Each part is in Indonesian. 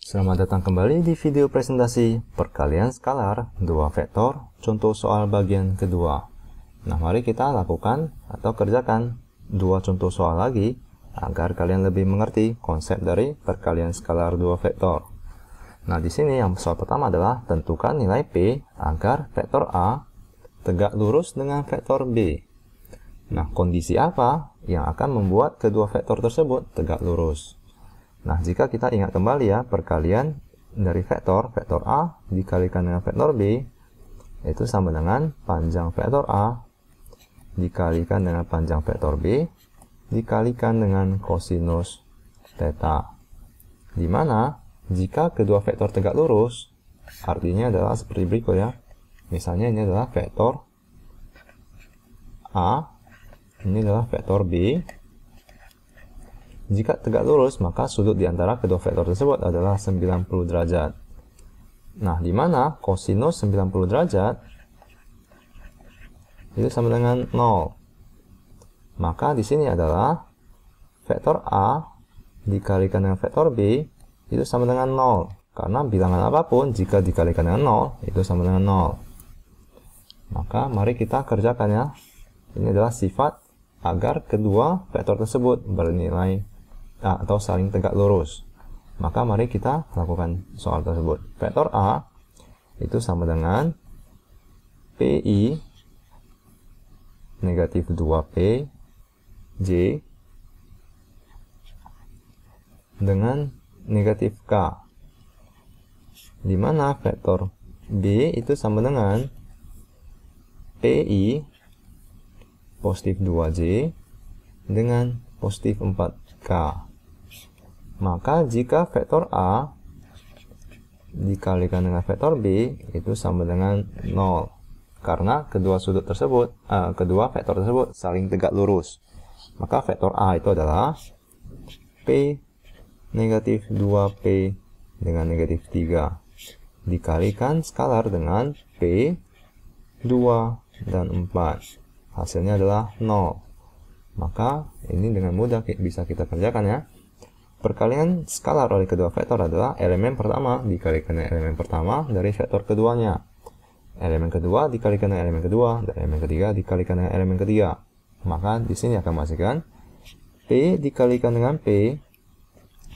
Selamat datang kembali di video presentasi perkalian skalar 2 vektor, contoh soal bagian kedua. Nah, mari kita lakukan atau kerjakan 2 contoh soal lagi agar kalian lebih mengerti konsep dari perkalian skalar 2 vektor. Nah, di sini yang soal pertama adalah tentukan nilai P agar vektor A tegak lurus dengan vektor B. Nah, kondisi apa yang akan membuat kedua vektor tersebut tegak lurus? Nah, jika kita ingat kembali ya, perkalian dari vektor A dikalikan dengan vektor B, itu sama dengan panjang vektor A dikalikan dengan panjang vektor B, dikalikan dengan kosinus theta. Di mana, jika kedua vektor tegak lurus, artinya adalah seperti berikut ya. Misalnya ini adalah vektor A, ini adalah vektor B. Jika tegak lurus, maka sudut di antara kedua vektor tersebut adalah 90 derajat. Nah, di mana kosinus 90 derajat itu sama dengan 0. Maka di sini adalah vektor A dikalikan dengan vektor B itu sama dengan 0. Karena bilangan apapun jika dikalikan dengan 0 itu sama dengan 0. Maka mari kita kerjakan ya. Ini adalah sifat agar kedua vektor tersebut bernilai atau saling tegak lurus. Maka mari kita lakukan soal tersebut. Vektor A itu sama dengan PI negatif 2P J dengan negatif K, di mana vektor B itu sama dengan PI positif 2J dengan positif 4K. Maka jika vektor A dikalikan dengan vektor B itu sama dengan 0. Karena kedua vektor tersebut saling tegak lurus. Maka vektor A itu adalah P negatif 2P dengan negatif 3 dikalikan skalar dengan P 2 dan 4. Hasilnya adalah 0. Maka ini dengan mudah bisa kita kerjakan ya. Perkalian skalar oleh kedua vektor adalah elemen pertama dikalikan dengan elemen pertama dari vektor keduanya. Elemen kedua dikalikan dengan elemen kedua, dan elemen ketiga dikalikan dengan elemen ketiga. Maka di sini akan menghasilkan P dikalikan dengan P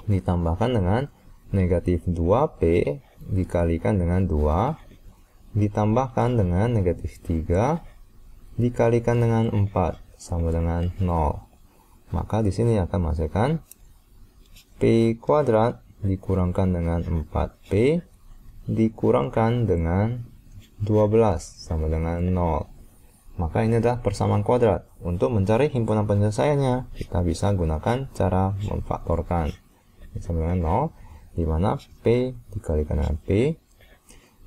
ditambahkan dengan negatif 2P dikalikan dengan 2 ditambahkan dengan negatif 3 dikalikan dengan 4 sama dengan 0. Maka di sini akan menghasilkan P kuadrat dikurangkan dengan 4P dikurangkan dengan 12 sama dengan 0. Maka ini adalah persamaan kuadrat. Untuk mencari himpunan penyelesaiannya, kita bisa gunakan cara memfaktorkan. Sama dengan 0, di mana P dikalikan dengan P.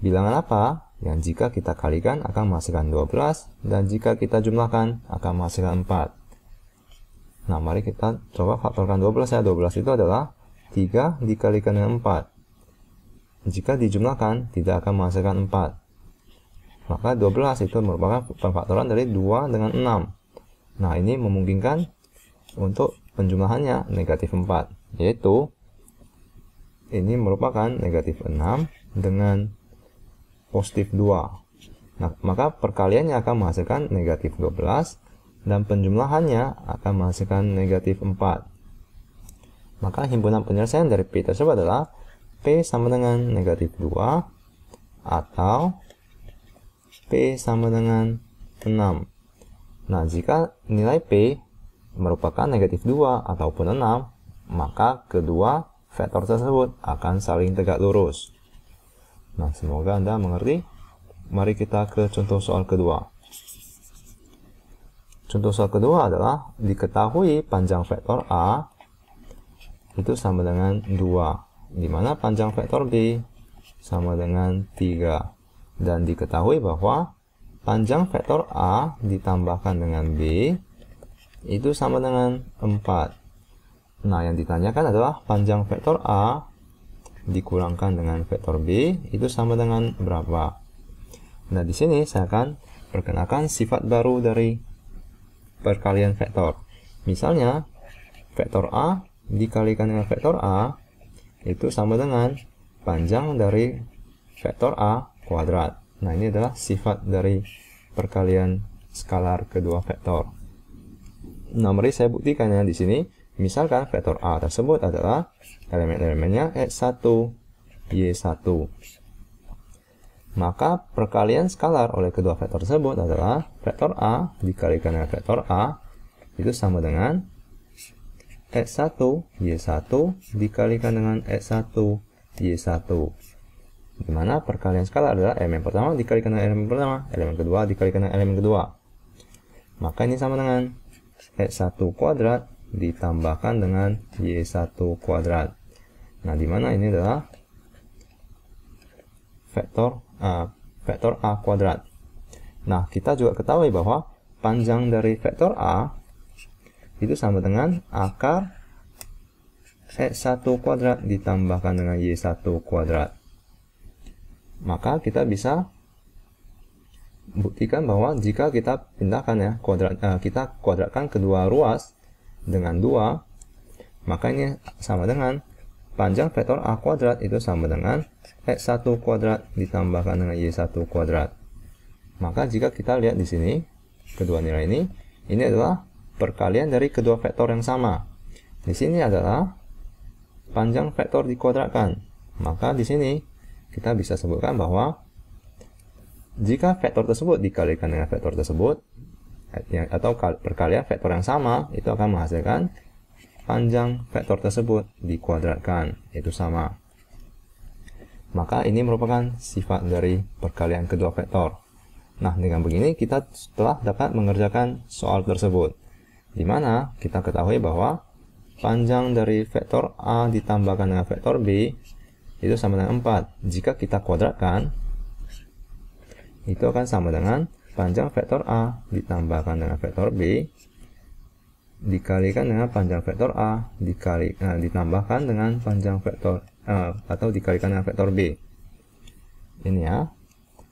Bilangan apa yang jika kita kalikan akan menghasilkan 12 dan jika kita jumlahkan akan menghasilkan 4. Nah, mari kita coba faktorkan 12 ya. 12 itu adalah 3 dikalikan dengan 4. Jika dijumlahkan, tidak akan menghasilkan 4. Maka 12 itu merupakan pemfaktoran dari 2 dengan 6. Nah, ini memungkinkan untuk penjumlahannya negatif 4. Yaitu, ini merupakan negatif 6 dengan positif 2. Nah, maka perkaliannya akan menghasilkan negatif 12. Dan penjumlahannya akan menghasilkan negatif 4. Maka himpunan penyelesaian dari P tersebut adalah P sama dengan negatif 2 atau P sama dengan 6. Nah, jika nilai P merupakan negatif 2 ataupun 6, maka kedua vektor tersebut akan saling tegak lurus. Nah, semoga Anda mengerti. Mari kita ke contoh soal kedua. Contoh soal kedua adalah diketahui panjang vektor A itu sama dengan 2, di mana panjang vektor B sama dengan 3. Dan diketahui bahwa panjang vektor A ditambahkan dengan B itu sama dengan 4. Nah, yang ditanyakan adalah panjang vektor A dikurangkan dengan vektor B itu sama dengan berapa. Nah, di sini saya akan perkenalkan sifat baru dari perkalian vektor. Misalnya, vektor A dikalikan dengan vektor A itu sama dengan panjang dari vektor A kuadrat. Nah, ini adalah sifat dari perkalian skalar kedua vektor. Nah, mari saya buktikannya di sini. Misalkan vektor A tersebut adalah elemen-elemennya X1, Y1. Maka perkalian skalar oleh kedua vektor tersebut adalah vektor A dikalikan dengan vektor A itu sama dengan X1, Y1 dikalikan dengan X1, Y1. Dimana perkalian skalar adalah elemen pertama dikalikan dengan elemen pertama, elemen kedua dikalikan dengan elemen kedua. Maka ini sama dengan X1 kuadrat ditambahkan dengan Y1 kuadrat. Nah, dimana ini adalah vektor A kuadrat. Nah, kita juga ketahui bahwa panjang dari vektor A itu sama dengan akar X1 kuadrat ditambahkan dengan Y1 kuadrat. Maka kita bisa buktikan bahwa jika kita pindahkan ya kita kuadratkan kedua ruas dengan 2, maka ini sama dengan panjang vektor A kuadrat itu sama dengan X1 kuadrat ditambahkan dengan Y1 kuadrat. Maka jika kita lihat di sini kedua nilai ini adalah perkalian dari kedua vektor yang sama. Di sini adalah panjang vektor dikuadratkan. Maka di sini kita bisa sebutkan bahwa jika vektor tersebut dikalikan dengan vektor tersebut atau perkalian vektor yang sama, itu akan menghasilkan panjang vektor tersebut dikuadratkan, itu sama. Maka ini merupakan sifat dari perkalian kedua vektor. Nah, dengan begini kita telah dapat mengerjakan soal tersebut, di mana kita ketahui bahwa panjang dari vektor A ditambahkan dengan vektor B itu sama dengan 4. Jika kita kuadratkan, itu akan sama dengan panjang vektor A ditambahkan dengan vektor B dikalikan dengan panjang vektor A ditambahkan dengan panjang vektor atau dikalikan dengan vektor B. Ini ya.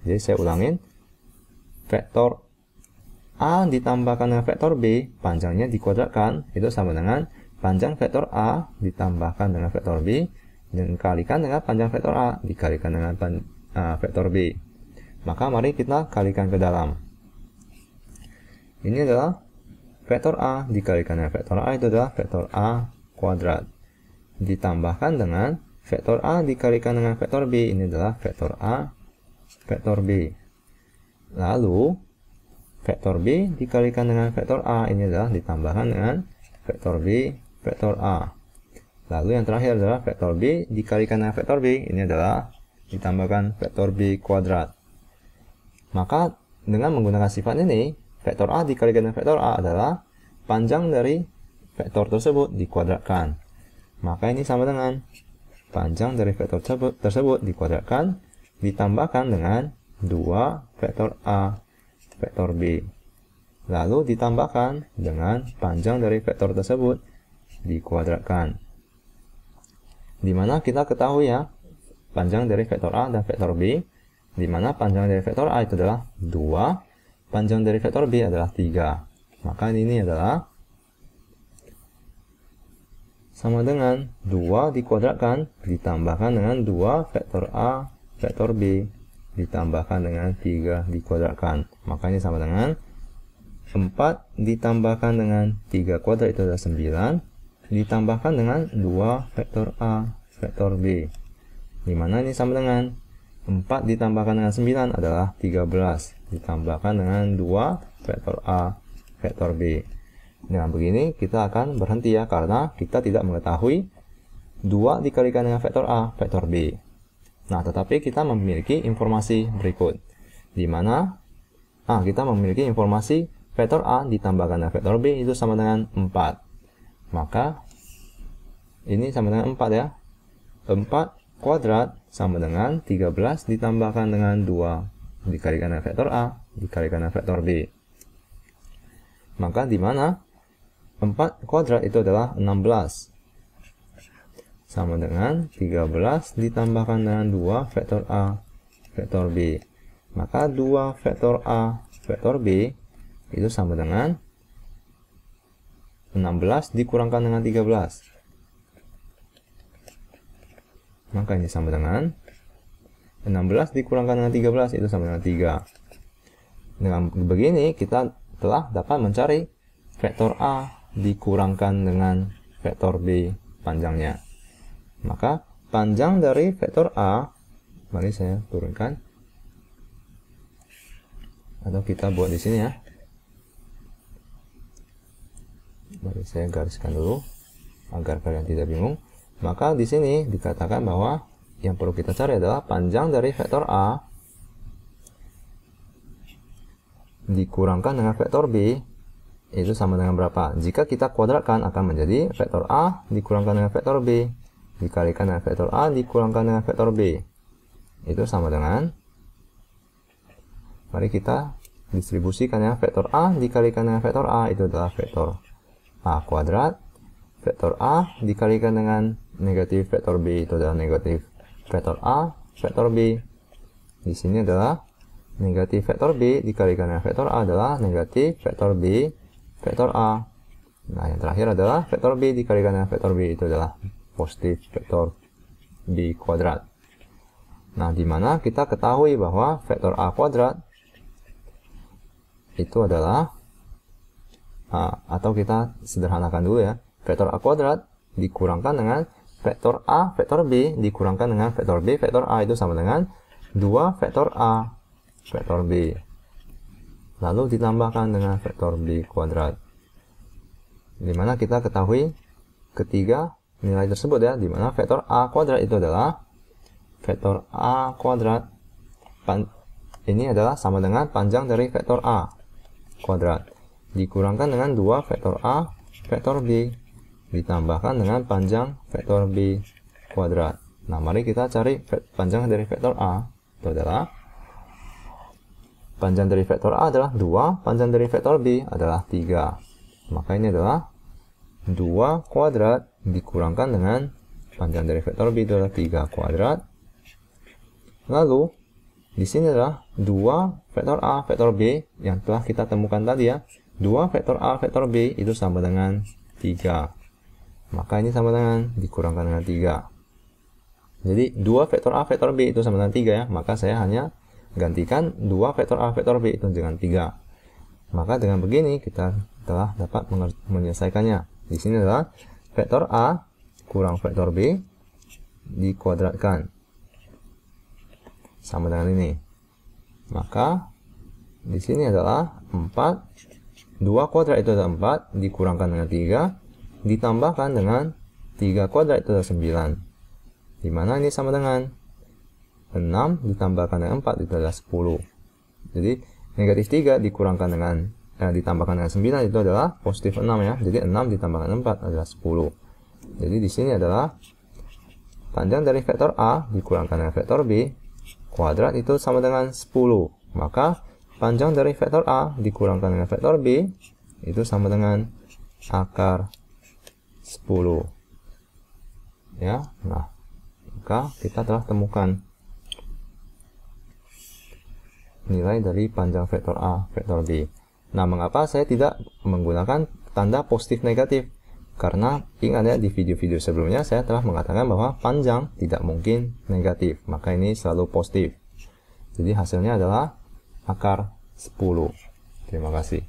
Jadi saya ulangin. Vektor A ditambahkan dengan vektor B, panjangnya dikuadratkan, itu sama dengan panjang vektor A ditambahkan dengan vektor B dikalikan dengan panjang vektor A dikalikan dengan vektor B. Maka mari kita kalikan ke dalam. Ini adalah vektor A dikalikan dengan vektor A itu adalah vektor A kuadrat. Ditambahkan dengan vektor A dikalikan dengan vektor B, ini adalah vektor A, vektor B. Lalu vektor B dikalikan dengan vektor A, ini adalah ditambahkan dengan vektor B, vektor A. Lalu yang terakhir adalah vektor B dikalikan dengan vektor B, ini adalah ditambahkan vektor B kuadrat. Maka dengan menggunakan sifat ini, vektor A dikalikan dengan vektor A adalah panjang dari vektor tersebut dikuadratkan. Maka ini sama dengan panjang dari vektor tersebut dikuadratkan ditambahkan dengan 2 vektor A vektor B. Lalu ditambahkan dengan panjang dari vektor tersebut dikuadratkan. Dimana kita ketahui ya, panjang dari vektor A dan vektor B, dimana panjang dari vektor A itu adalah 2, panjang dari vektor B adalah 3. Maka ini adalah sama dengan 2 dikuadratkan ditambahkan dengan 2 vektor A vektor B ditambahkan dengan 3 dikuadratkan. Maka ini sama dengan 4 ditambahkan dengan 3 kuadrat itu adalah 9 ditambahkan dengan 2 vektor A vektor B, dimana ini sama dengan 4 ditambahkan dengan 9 adalah 13 ditambahkan dengan 2 vektor A vektor B. Dengan begini kita akan berhenti ya, karena kita tidak mengetahui 2 dikalikan dengan vektor A vektor B. Nah, tetapi kita memiliki informasi berikut, di mana kita memiliki informasi vektor A ditambahkan dengan vektor B itu sama dengan 4. Maka ini sama dengan 4 ya. 4 kuadrat sama dengan 13 ditambahkan dengan 2 dikalikan dengan vektor A dikalikan dengan vektor B. Maka di mana 4 kuadrat itu adalah 16 sama dengan 13 ditambahkan dengan 2 vektor A vektor B. Maka 2 vektor A vektor B itu sama dengan 16 dikurangkan dengan 13. Maka ini sama dengan 16 dikurangkan dengan 13 itu sama dengan 3. Dengan begini kita telah dapat mencari vektor A dikurangkan dengan vektor B panjangnya. Maka panjang dari vektor A, mari saya turunkan. Atau kita buat di sini ya. Mari saya gariskan dulu agar kalian tidak bingung. Maka di sini dikatakan bahwa yang perlu kita cari adalah panjang dari vektor A dikurangkan dengan vektor B itu sama dengan berapa? Jika kita kuadratkan akan menjadi vektor A dikurangkan dengan vektor B dikalikan dengan vektor A dikurangkan dengan vektor B. Itu sama dengan, mari kita distribusikan ya, vektor A dikalikan dengan vektor A itu adalah vektor A kuadrat. Vektor A dikalikan dengan negatif vektor B itu adalah negatif vektor A vektor B. Di sini adalah negatif vektor B dikalikan dengan vektor A adalah negatif vektor B vektor A. Nah, yang terakhir adalah vektor B dikalikan dengan vektor B itu adalah positif vektor B kuadrat. Nah, di mana kita ketahui bahwa vektor A kuadrat itu adalah atau kita sederhanakan dulu ya, vektor A kuadrat dikurangkan dengan vektor A vektor B dikurangkan dengan vektor B vektor A itu sama dengan 2 vektor A vektor B lalu ditambahkan dengan vektor B kuadrat, dimana kita ketahui ketiga nilai tersebut ya, dimana vektor A kuadrat itu adalah vektor A kuadrat ini adalah sama dengan panjang dari vektor A kuadrat dikurangkan dengan 2 vektor A vektor B ditambahkan dengan panjang vektor B kuadrat. Nah, mari kita cari panjang dari vektor A. Itu adalah panjang dari vektor A adalah 2, panjang dari vektor B adalah 3. Maka ini adalah 2 kuadrat dikurangkan dengan panjang dari vektor B itu adalah 3 kuadrat. Lalu di sini adalah 2 vektor A vektor B yang telah kita temukan tadi ya. 2 vektor A vektor B itu sama dengan 3. Maka ini sama dengan dikurangkan dengan 3. Jadi 2 vektor A vektor B itu sama dengan 3 ya. Maka saya hanya gantikan 2 vektor A vektor B itu dengan 3. Maka dengan begini kita telah dapat menyelesaikannya. Di sini adalah vektor A kurang vektor B dikuadratkan. Sama dengan ini. Maka di sini adalah 4. 2 kuadrat itu adalah 4 dikurangkan dengan 3 ditambahkan dengan 3 kuadrat itu adalah 9. Dimana ini sama dengan 6 ditambahkan dengan 4 itu adalah 10. Jadi negatif 3 dikurangkan dengan ditambahkan dengan 9 itu adalah positif 6 ya. Jadi 6 ditambahkan 4 adalah 10. Jadi di sini adalah panjang dari vektor A dikurangkan dengan vektor B kuadrat itu sama dengan 10. Maka panjang dari vektor A dikurangkan dengan vektor B itu sama dengan akar 10. Ya, nah, maka kita telah temukan nilai dari panjang vektor A, vektor B. Nah, mengapa saya tidak menggunakan tanda positif negatif? Karena ingat ya, di video-video sebelumnya saya telah mengatakan bahwa panjang tidak mungkin negatif, maka ini selalu positif. Jadi hasilnya adalah akar 10. Terima kasih.